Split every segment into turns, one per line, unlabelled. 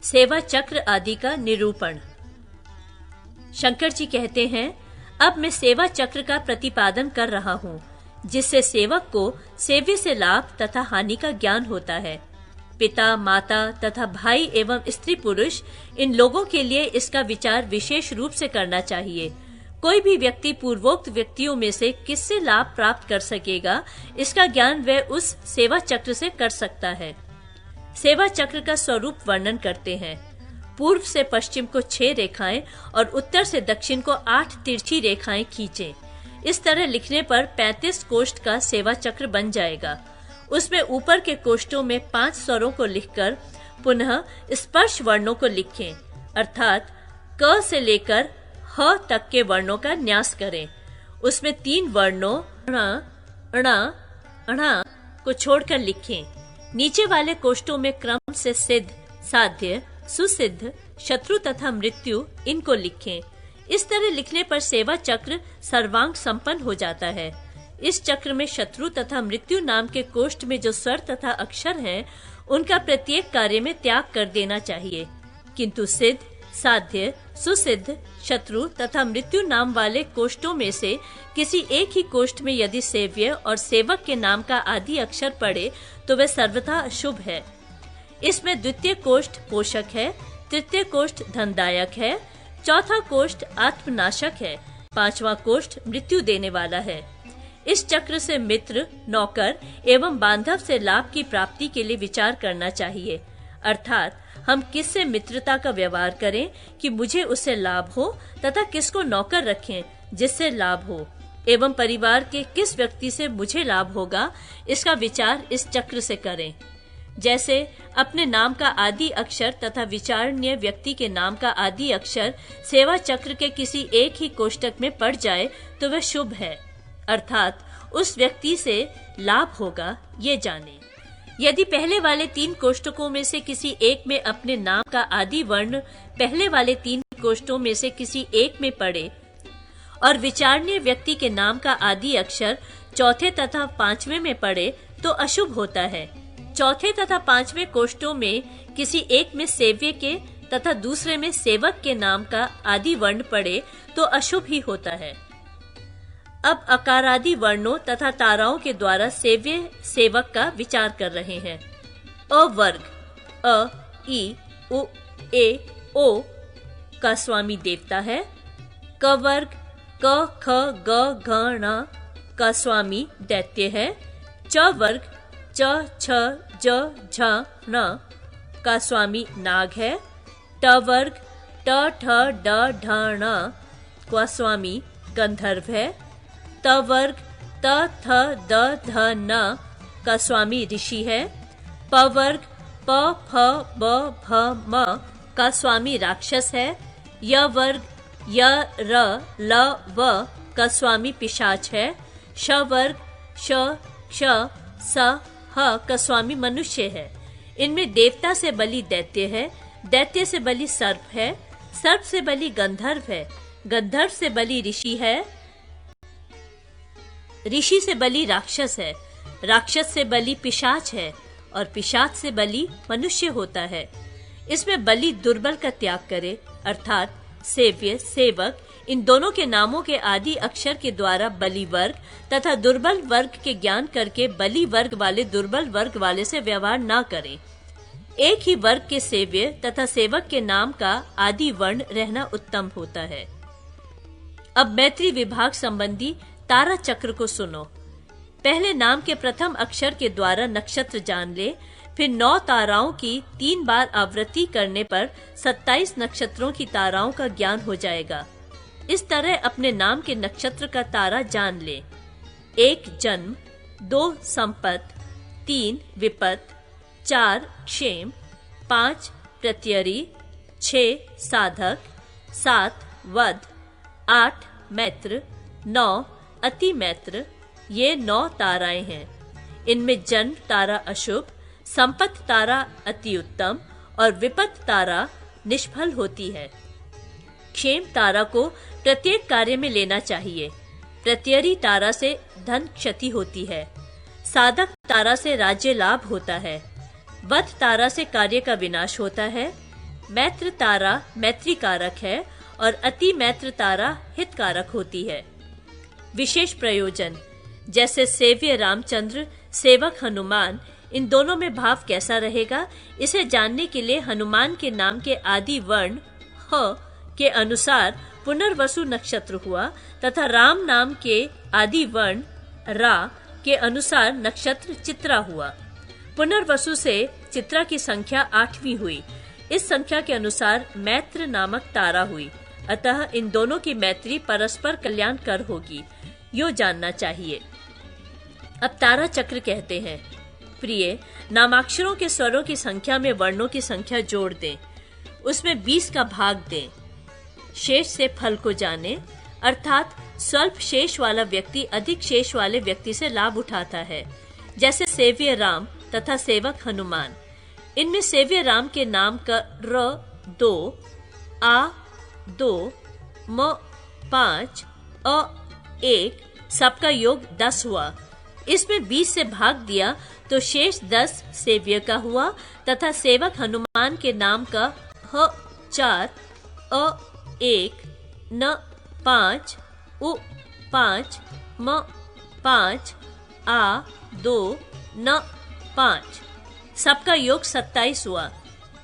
सेवा चक्र आदि का निरूपण। शंकर जी कहते हैं, अब मैं सेवा चक्र का प्रतिपादन कर रहा हूँ, जिससे सेवक को सेव्य से लाभ तथा हानि का ज्ञान होता है। पिता, माता तथा भाई एवं स्त्री पुरुष, इन लोगों के लिए इसका विचार विशेष रूप से करना चाहिए। कोई भी व्यक्ति पूर्वोक्त व्यक्तियों में से किससे लाभ प्राप्त कर सकेगा, इसका ज्ञान वह उस सेवा चक्र से कर सकता है। सेवा चक्र का स्वरूप वर्णन करते हैं। पूर्व से पश्चिम को 6 रेखाएं और उत्तर से दक्षिण को 8 तिरछी रेखाएं खींचें। इस तरह लिखने पर 35 कोष्ठ का सेवा चक्र बन जाएगा। उसमें ऊपर के कोष्ठों में 5 स्वरों को लिखकर पुनः स्पर्श वर्णों को लिखें, अर्थात क से लेकर ह तक के वर्णों का न्यास करें। उसमें 3 वर्णों ण को छोड़कर लिखें। नीचे वाले कोष्ठों में क्रम से सिद्ध, साध्य, सुसिद्ध, शत्रु तथा मृत्यु इनको लिखें। इस तरह लिखने पर सेवा चक्र सर्वांग संपन्न हो जाता है। इस चक्र में शत्रु तथा मृत्यु नाम के कोष्ठ में जो स्वर तथा अक्षर हैं, उनका प्रत्येक कार्य में त्याग कर देना चाहिए, किंतु सिद्ध, साध्य, सुसिद्ध, शत्रु तथा मृत्यु नाम वाले कोष्ठों में से किसी एक ही कोष्ठ में यदि सेव्य और सेवक के नाम का आदि अक्षर पड़े तो वह सर्वथा अशुभ है। इसमें द्वितीय कोष्ठ पोषक है, तृतीय कोष्ठ धनदायक है, चौथा कोष्ठ आत्मनाशक है, 5वां कोष्ठ मृत्यु देने वाला है। इस चक्र से मित्र, नौकर एवं बांधव से लाभ की प्राप्ति के लिए विचार करना चाहिए, अर्थात हम किससे मित्रता का व्यवहार करें कि मुझे उससे लाभ हो तथा किसको नौकर रखें जिससे लाभ हो, एवं परिवार के किस व्यक्ति से मुझे लाभ होगा, इसका विचार इस चक्र से करें। जैसे अपने नाम का आदि अक्षर तथा विचारणीय व्यक्ति के नाम का आदि अक्षर सेवा चक्र के किसी एक ही कोष्ठक में पड़ जाए तो वह शुभ है, अर्थात उस व्यक्ति से लाभ होगा, ये जाने। यदि पहले वाले 3 कोष्ठकों में से किसी एक में अपने नाम का आदि वर्ण पहले वाले 3 कोष्ठों में से किसी एक में पड़े और विचारणीय व्यक्ति के नाम का आदि अक्षर चौथे तथा 5वें में पड़े तो अशुभ होता है। चौथे तथा 5वें कोष्ठों में किसी एक में सेव्य के तथा दूसरे में सेवक के नाम का आदि वर्ण पड़े तो अशुभ ही होता है। अब अकारादि वर्णों तथा ताराओं के द्वारा सेव्य सेवक का विचार कर रहे हैं। अ वर्ग अ, ई, उ, ए, ओ का स्वामी देवता है। क वर्ग क, ख, ग, घ, ण का स्वामी दैत्य है। च वर्ग च, छ, ज, झ, ण का स्वामी नाग है। ट वर्ग ट, ठ, ड, ढ, ण का स्वामी गंधर्व है। त वर्ग त, थ, द, ध, न का स्वामी ऋषि है। प वर्ग प, फ, ब, भ, म का स्वामी राक्षस है। य वर्ग य, र, ल, व का स्वामी पिशाच है। श वर्ग श, क्ष, स, ह का स्वामी मनुष्य है। इनमें देवता से बलि दैत्य है, दैत्य से बलि सर्प है, सर्प से बलि गंधर्व है, गंधर्व से बलि ऋषि है, ऋषि से बलि राक्षस है, राक्षस से बलि पिशाच है और पिशाच से बलि मनुष्य होता है। इसमें बलि दुर्बल का त्याग करे, अर्थात सेव्य, सेवक इन दोनों के नामों के आदि अक्षर के द्वारा बलि वर्ग तथा दुर्बल वर्ग के ज्ञान करके बलि वर्ग वाले दुर्बल वर्ग वाले से व्यवहार न करें। एक ही वर्ग के सेव्य तथा सेवक के नाम का आदि वर्ण रहना उत्तम होता है। अब मैत्री विभाग संबंधी तारा चक्र को सुनो। पहले नाम के प्रथम अक्षर के द्वारा नक्षत्र जान ले, फिर 9 ताराओं की 3 बार आवृत्ति करने पर 27 नक्षत्रों की ताराओं का ज्ञान हो जाएगा। इस तरह अपने नाम के नक्षत्र का तारा जान ले। 1 जन्म, 2 संपत, 3 विपत, 4 क्षेम, 5 प्रत्ययरी, 6 साधक, 7 वध, 8 मैत्र, 9 अति मैत्र, ये 9 ताराएं हैं। इनमें जन्म तारा अशुभ, संपत तारा अति उत्तम और विपत तारा निष्फल होती है। क्षेम तारा को प्रत्येक कार्य में लेना चाहिए। प्रत्ययरी तारा से धन क्षति होती है। साधक तारा से राज्य लाभ होता है। वध तारा से कार्य का विनाश होता है। मैत्र तारा मैत्री कारक है और अति मैत्र तारा हित कारक होती है। विशेष प्रयोजन जैसे सेव्य रामचंद्र, सेवक हनुमान, इन दोनों में भाव कैसा रहेगा, इसे जानने के लिए हनुमान के नाम के आदि वर्ण ह के अनुसार पुनर्वसु नक्षत्र हुआ तथा राम नाम के आदि वर्ण रा के अनुसार नक्षत्र चित्रा हुआ। पुनर्वसु से चित्रा की संख्या 8वीं हुई। इस संख्या के अनुसार मैत्र नामक तारा हुई। अतः इन दोनों की मैत्री परस्पर कल्याणकर होगी, यो जानना चाहिए। अब तारा चक्र कहते हैं। प्रिय, नामाक्षरों के स्वरों की संख्या में वर्णों की संख्या जोड़ दें, उसमें 20 का भाग दें। शेष से फल को जाने, अर्थात स्वल्प शेष वाला व्यक्ति अधिक शेष वाले व्यक्ति से लाभ उठाता है। जैसे सेव्य राम तथा सेवक हनुमान। इनमें सेव्य राम के नाम का र 2, आ 2, म 5, अ 1 सबका योग 10 हुआ। इसमें 20 से भाग दिया तो शेष 10 सेव्य का हुआ तथा सेवक हनुमान के नाम का ह 4, अ 1, न 5, उ 5, म 5, आ 2, न 5 सबका योग 27 हुआ।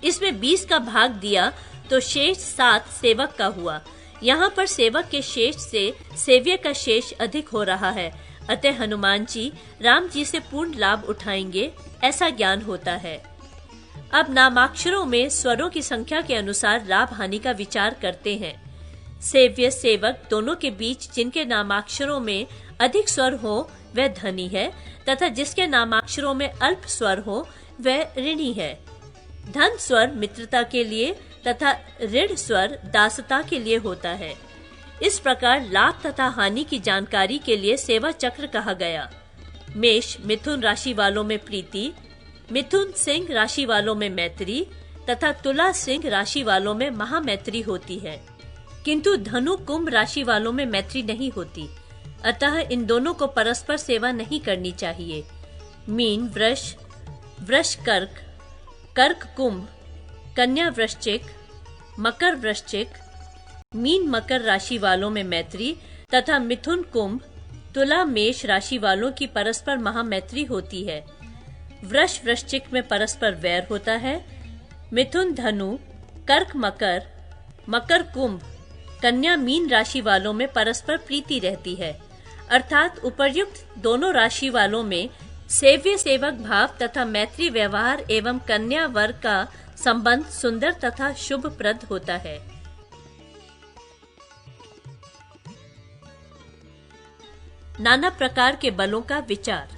इसमें 20 का भाग दिया तो शेष 7 सेवक का हुआ। यहाँ पर सेवक के शेष से सेव्य का शेष अधिक हो रहा है, अतः हनुमान जी राम जी से पूर्ण लाभ उठाएंगे, ऐसा ज्ञान होता है। अब नामाक्षरों में स्वरों की संख्या के अनुसार लाभ हानि का विचार करते हैं। सेव्य सेवक दोनों के बीच जिनके नामाक्षरों में अधिक स्वर हो वह धनी है तथा जिसके नामाक्षरों में अल्प स्वर हो वह ऋणी है। धन स्वर मित्रता के लिए तथा ऋण स्वर दासता के लिए होता है। इस प्रकार लाभ तथा हानि की जानकारी के लिए सेवा चक्र कहा गया। मेष मिथुन राशि वालों में प्रीति, मिथुन सिंह राशि वालों में मैत्री तथा तुला सिंह राशि वालों में महामैत्री होती है, किंतु धनु कुंभ राशि वालों में मैत्री नहीं होती। अतः इन दोनों को परस्पर सेवा नहीं करनी चाहिए। मीन वृष, वृष कर्क, कर्क कुंभ, कन्या वृश्चिक, मकर वृश्चिक, मीन मकर राशि वालों में मैत्री तथा मिथुन कुंभ, तुला मेष राशि वालों की परस्पर महामैत्री होती है। वृष वृश्चिक में परस्पर वैर होता है। मिथुन धनु, कर्क मकर, मकर कुंभ, कन्या मीन राशि वालों में परस्पर प्रीति रहती है। अर्थात उपर्युक्त दोनों राशि वालों में सेव्य सेवक भाव तथा मैत्री व्यवहार एवं कन्या वर्ग का संबंध सुंदर तथा शुभप्रद होता है। नाना प्रकार के बलों का विचार।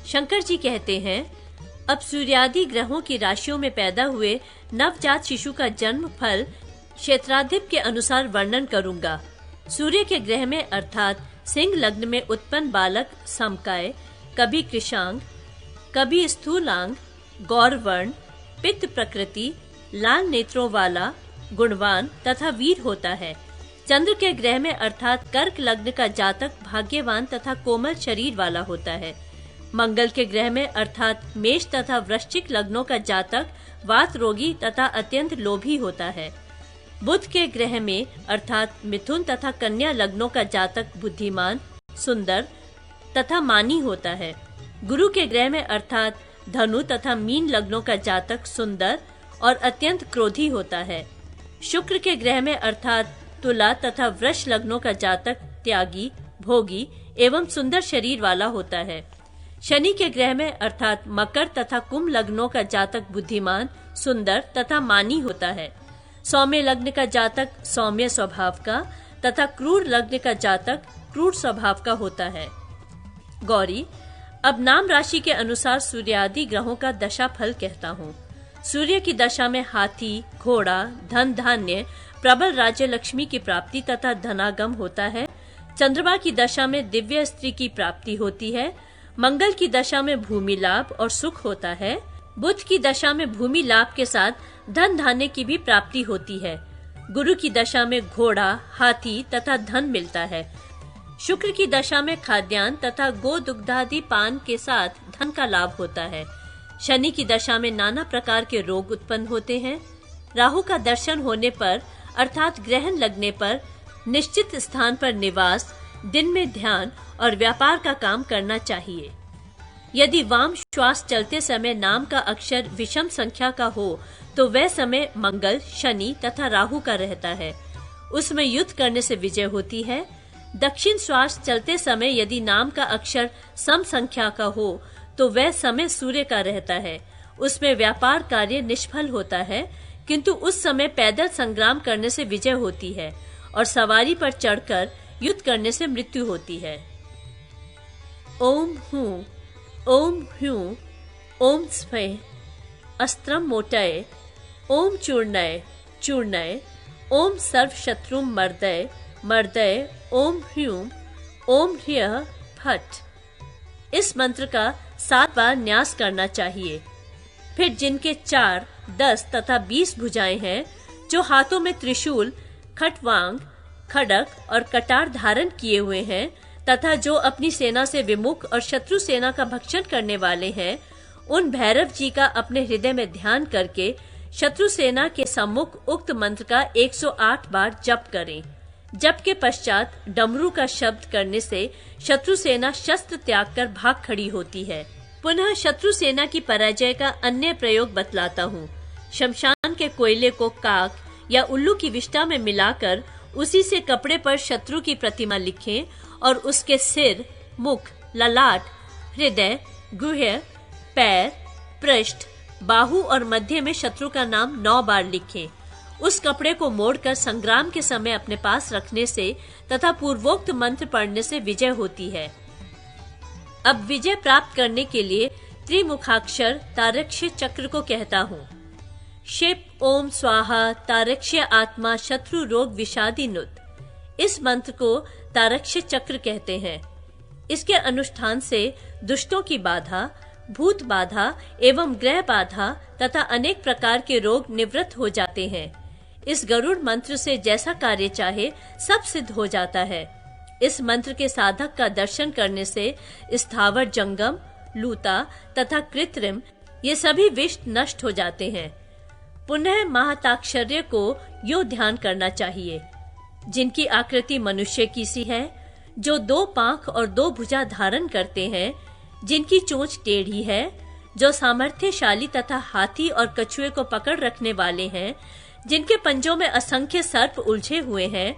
शंकर जी कहते हैं, अब सूर्यादि ग्रहों की राशियों में पैदा हुए नवजात शिशु का जन्म फल क्षेत्राधिप के अनुसार वर्णन करूंगा। सूर्य के ग्रह में अर्थात सिंह लग्न में उत्पन्न बालक समकाय, कभी कृशांग, कभी स्थूलांग, गौरवर्ण, पित्त प्रकृति, लाल नेत्रों वाला, गुणवान तथा वीर होता है। चंद्र के ग्रह में अर्थात कर्क लग्न का जातक भाग्यवान तथा कोमल शरीर वाला होता है। मंगल के ग्रह में अर्थात मेष तथा वृश्चिक लग्नों का जातक वात रोगी तथा अत्यंत लोभी होता है। बुध के ग्रह में अर्थात मिथुन तथा कन्या लग्नों का जातक बुद्धिमान, सुंदर तथा मानी होता है। गुरु के ग्रह में अर्थात धनु तथा मीन लग्नों का जातक सुंदर और अत्यंत क्रोधी होता है। शुक्र के ग्रह में अर्थात तुला तथा वृष लग्नों का जातक त्यागी, भोगी एवं सुंदर शरीर वाला होता है। शनि के ग्रह में अर्थात मकर तथा कुंभ लग्नों का जातक बुद्धिमान, सुंदर तथा मानी होता है। सौम्य लग्न का जातक सौम्य स्वभाव का तथा क्रूर लग्न का जातक क्रूर स्वभाव का होता है। गौरी, अब नाम राशि के अनुसार सूर्यादि ग्रहों का दशा फल कहता हूँ। सूर्य की दशा में हाथी, घोड़ा, धन धान्य, प्रबल राज्य लक्ष्मी की प्राप्ति तथा धनागम होता है। चंद्रमा की दशा में दिव्य स्त्री की प्राप्ति होती है। मंगल की दशा में भूमि लाभ और सुख होता है। बुध की दशा में भूमि लाभ के साथ धन धान्य की भी प्राप्ति होती है। गुरु की दशा में घोड़ा, हाथी तथा धन मिलता है। शुक्र की दशा में खाद्यान्न तथा गो दुग्धादि पान के साथ धन का लाभ होता है। शनि की दशा में नाना प्रकार के रोग उत्पन्न होते हैं। राहु का दर्शन होने पर अर्थात ग्रहण लगने पर निश्चित स्थान पर निवास, दिन में ध्यान और व्यापार का काम करना चाहिए। यदि वाम श्वास चलते समय नाम का अक्षर विषम संख्या का हो तो वह समय मंगल, शनि तथा राहु का रहता है। उसमें युद्ध करने से विजय होती है। दक्षिण श्वास चलते समय यदि नाम का अक्षर सम संख्या का हो तो वह समय सूर्य का रहता है। उसमें व्यापार कार्य निष्फल होता है, किंतु उस समय पैदल संग्राम करने से विजय होती है और सवारी पर चढ़कर युद्ध करने से मृत्यु होती है। ओम हूं, ओम ह्यूं, ओम स्फे, अस्त्रम मोटय, ओम चूर्णय चूर्णय, ओम सर्व शत्रुम मर्दय मर्दय, ओम ह्यूं, ओम ह्यः फट। इस मंत्र का 7 बार न्यास करना चाहिए। फिर जिनके 4, 10 तथा 20 भुजाएं हैं, जो हाथों में त्रिशूल, खटवांग, खड़ग और कटार धारण किए हुए हैं तथा जो अपनी सेना से विमुख और शत्रु सेना का भक्षण करने वाले हैं, उन भैरव जी का अपने हृदय में ध्यान करके शत्रु सेना के सम्मुख उक्त मंत्र का 108 बार जप करें। जप के पश्चात डमरू का शब्द करने से शत्रु सेना शस्त्र त्याग कर भाग खड़ी होती है। पुनः शत्रु सेना की पराजय का अन्य प्रयोग बतलाता हूँ। शमशान के कोयले को काक या उल्लू की विष्ठा में मिलाकर उसी से कपड़े पर शत्रु की प्रतिमा लिखें और उसके सिर, मुख, ललाट, हृदय, गुह्य, पैर, पृष्ठ, बाहु और मध्य में शत्रु का नाम 9 बार लिखें। उस कपड़े को मोड़कर संग्राम के समय अपने पास रखने से तथा पूर्वोक्त मंत्र पढ़ने से विजय होती है। अब विजय प्राप्त करने के लिए त्रिमुखाक्षर तारक्ष्य चक्र को कहता हूँ। शिप ओम स्वाहा तारक्ष्य आत्मा शत्रु रोग विषादी नुत। इस मंत्र को तारक्ष्य चक्र कहते हैं। इसके अनुष्ठान से दुष्टों की बाधा, भूत बाधा एवं ग्रह बाधा तथा अनेक प्रकार के रोग निवृत्त हो जाते हैं। इस गरुड़ मंत्र से जैसा कार्य चाहे सब सिद्ध हो जाता है। इस मंत्र के साधक का दर्शन करने से स्थावर जंगम, लूता तथा कृत्रिम ये सभी विष नष्ट हो जाते हैं। पुनः महाताक्षर्य को यो ध्यान करना चाहिए। जिनकी आकृति मनुष्य की सी है, जो 2 पांख और 2 भुजा धारण करते हैं, जिनकी चोंच टेढ़ी है, जो सामर्थ्यशाली तथा हाथी और कछुए को पकड़ रखने वाले हैं, जिनके पंजों में असंख्य सर्प उलझे हुए हैं,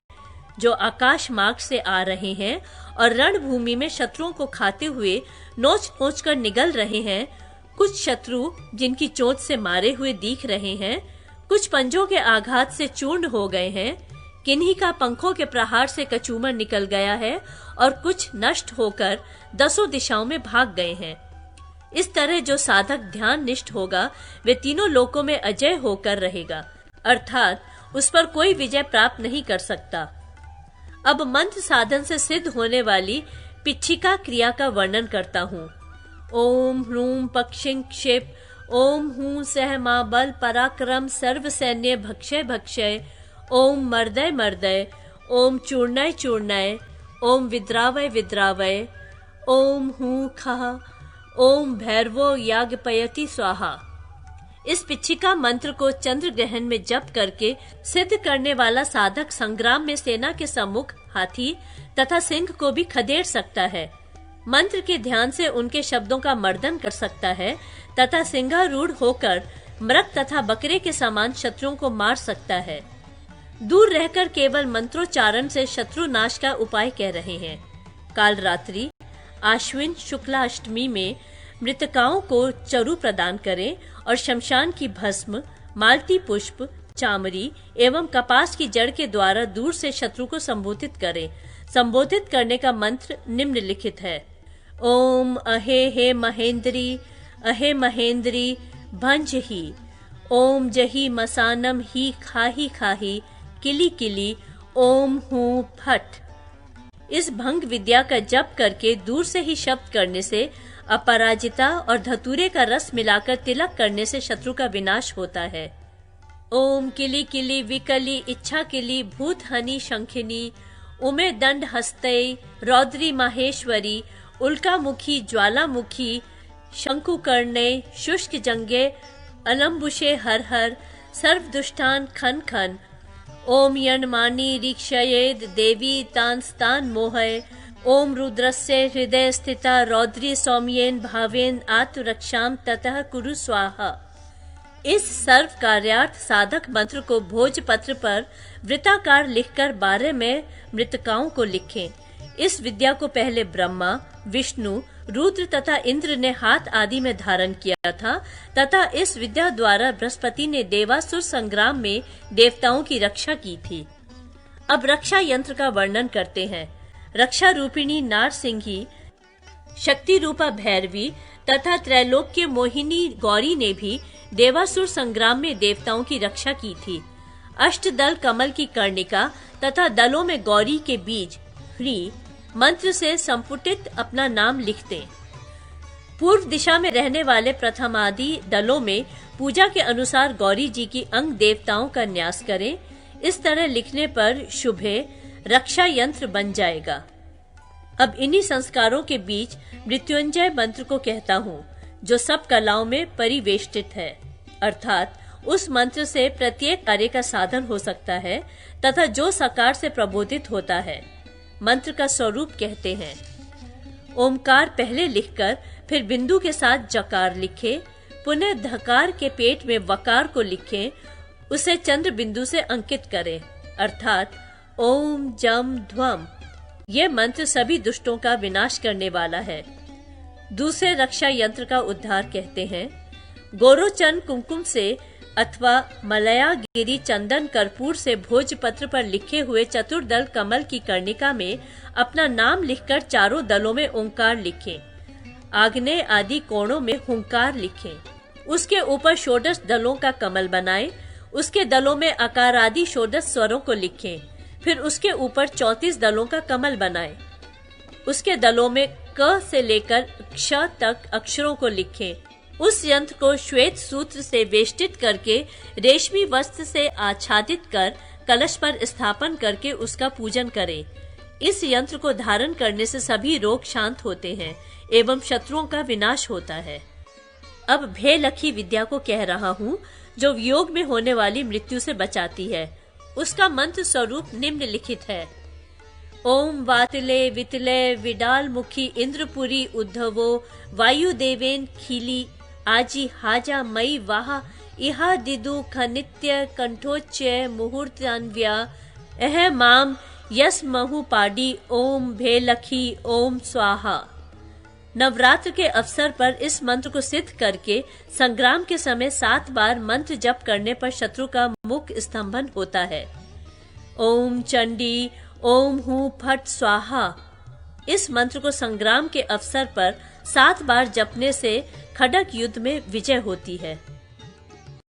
जो आकाश मार्ग से आ रहे हैं और रणभूमि में शत्रुओं को खाते हुए नोच नोच कर निगल रहे हैं। कुछ शत्रु जिनकी चोंच से मारे हुए दिख रहे हैं, कुछ पंजों के आघात से चूर्ण हो गए हैं, किन्हीं का पंखों के प्रहार से कचूमर निकल गया है और कुछ नष्ट होकर 10 दिशाओं में भाग गए हैं। इस तरह जो साधक ध्यान निष्ठ होगा वे तीनों लोकों में अजय होकर रहेगा, अर्थात उस पर कोई विजय प्राप्त नहीं कर सकता। अब मंत्र साधन से सिद्ध होने वाली पिच्छिका क्रिया का वर्णन करता हूँ। ओम ह्रूम पक्षिं क्षिप, ओम हूं सह मां बल पराक्रम सर्व सैन्य भक्षय भक्षय, ओम मर्दय मर्दय, ओम चूर्णय चूर्णय, ओम विद्रावय विद्रावय, ओम हूं खः, ओम भैरवो याज्ञपयति स्वाहा। इस पिच्छिका मंत्र को चंद्र ग्रहण में जप करके सिद्ध करने वाला साधक संग्राम में सेना के सम्मुख हाथी तथा सिंह को भी खदेड़ सकता है। मंत्र के ध्यान से उनके शब्दों का मर्दन कर सकता है तथा सिंहारूढ़ होकर मृग तथा बकरे के समान शत्रुओं को मार सकता है। दूर रहकर केवल मंत्रोच्चारण से शत्रु नाश का उपाय कह रहे हैं। काल रात्रि आश्विन शुक्ला अष्टमी में मृतकाओं को चरु प्रदान करें और शमशान की भस्म, मालती पुष्प, चामरी एवं कपास की जड़ के द्वारा दूर से शत्रु को संबोधित करें। संबोधित करने का मंत्र निम्नलिखित है। ओम अहे हे महेंद्री, अहे महेंद्री भंज ही, ओम जही मसानम ही खाही खाही, किली किली, ओम हूं फट। इस भंग विद्या का जप करके दूर से ही शब्द करने से अपराजिता और धतूरे का रस मिलाकर तिलक करने से शत्रु का विनाश होता है। ओम किली किली विकली इच्छा किली भूत हनी शंखिनी, उमे दंड हस्ते रौद्री माहेश्वरी, उल्कामुखी ज्वालामुखी, शंकुकर्णे शुष्क जंगे, अलम्बुशे हर हर, सर्वदुष्टान खन खन। ओम यणमानी रीक्षयेद देवी तांस्तान मोहय। ओम रुद्रस्य हृदय स्थिता रौद्री सौम्येन भावेन आत्मरक्षाम ततः कुरु स्वाहा। इस सर्व कार्यार्थ साधक मंत्र को भोजपत्र पर वृत्ताकार लिखकर 12 में मृतकाओं को लिखें। इस विद्या को पहले ब्रह्मा, विष्णु, रुद्र तथा इंद्र ने हाथ आदि में धारण किया था तथा इस विद्या द्वारा बृहस्पति ने देवासुर संग्राम में देवताओं की रक्षा की थी। अब रक्षा यंत्र का वर्णन करते हैं। रक्षा रूपिणी नारसिंही, शक्ति रूपा भैरवी तथा त्रैलोक्य मोहिनी गौरी ने भी देवासुर संग्राम में देवताओं की रक्षा की थी। अष्टदल कमल की कर्णिका तथा दलों में गौरी के बीज ह्री मंत्र से संपुटित अपना नाम लिखते। पूर्व दिशा में रहने वाले प्रथमादि दलों में पूजा के अनुसार गौरी जी की अंग देवताओं का न्यास करें। इस तरह लिखने पर शुभे रक्षा यंत्र बन जाएगा। अब इन्हीं संस्कारों के बीच मृत्युंजय मंत्र को कहता हूँ, जो सब कलाओं में परिवेष्टित है, अर्थात उस मंत्र से प्रत्येक कार्य का साधन हो सकता है तथा जो सकार से प्रबोधित होता है। मंत्र का स्वरूप कहते हैं। ओमकार पहले लिखकर फिर बिंदु के साथ जकार लिखे, पुनः धकार के पेट में वकार को लिखें, उसे चंद्र बिंदु से अंकित करें, अर्थात ओम जम ध्वम। यह मंत्र सभी दुष्टों का विनाश करने वाला है। दूसरे रक्षा यंत्र का उद्धार कहते हैं। गोरोचन कुमकुम से अथवा मलयागिरी चंदन कर्पूर से भोजपत्र पर लिखे हुए चतुर्दल कमल की कर्णिका में अपना नाम लिखकर चारों दलों में ओंकार लिखें। आग्नेय आदि कोणों में हुंकार लिखें। उसके ऊपर षोडश दलों का कमल बनाएं। उसके दलों में आकार आदि षोडश स्वरों को लिखें। फिर उसके ऊपर 34 दलों का कमल बनाएं। उसके दलों में क से लेकर क्ष तक अक्षरों को लिखें। उस यंत्र को श्वेत सूत्र से वेष्टित करके रेशमी वस्त्र से आच्छादित कर कलश पर स्थापन करके उसका पूजन करें। इस यंत्र को धारण करने से सभी रोग शांत होते हैं एवं शत्रुओं का विनाश होता है। अब भेलखी विद्या को कह रहा हूँ, जो योग में होने वाली मृत्यु से बचाती है। उसका मंत्र स्वरूप निम्नलिखित है। ओम वातिले वितले विडाल मुखी इंद्रपुरी उद्धवो वायुदेवेन खीली आजी हाजा मई वाह इहा दिदु खनित्य कंठोच्चय मुहूर्तान्व्या एह माम यस महु पाडी ओम भेलखी ओम स्वाहा। नवरात्र के अवसर पर इस मंत्र को सिद्ध करके संग्राम के समय 7 बार मंत्र जप करने पर शत्रु का मुख स्तंभन होता है। ओम चंडी ओम हूं फट स्वाहा। इस मंत्र को संग्राम के अवसर पर 7 बार जपने से खड़ग युद्ध में विजय होती है।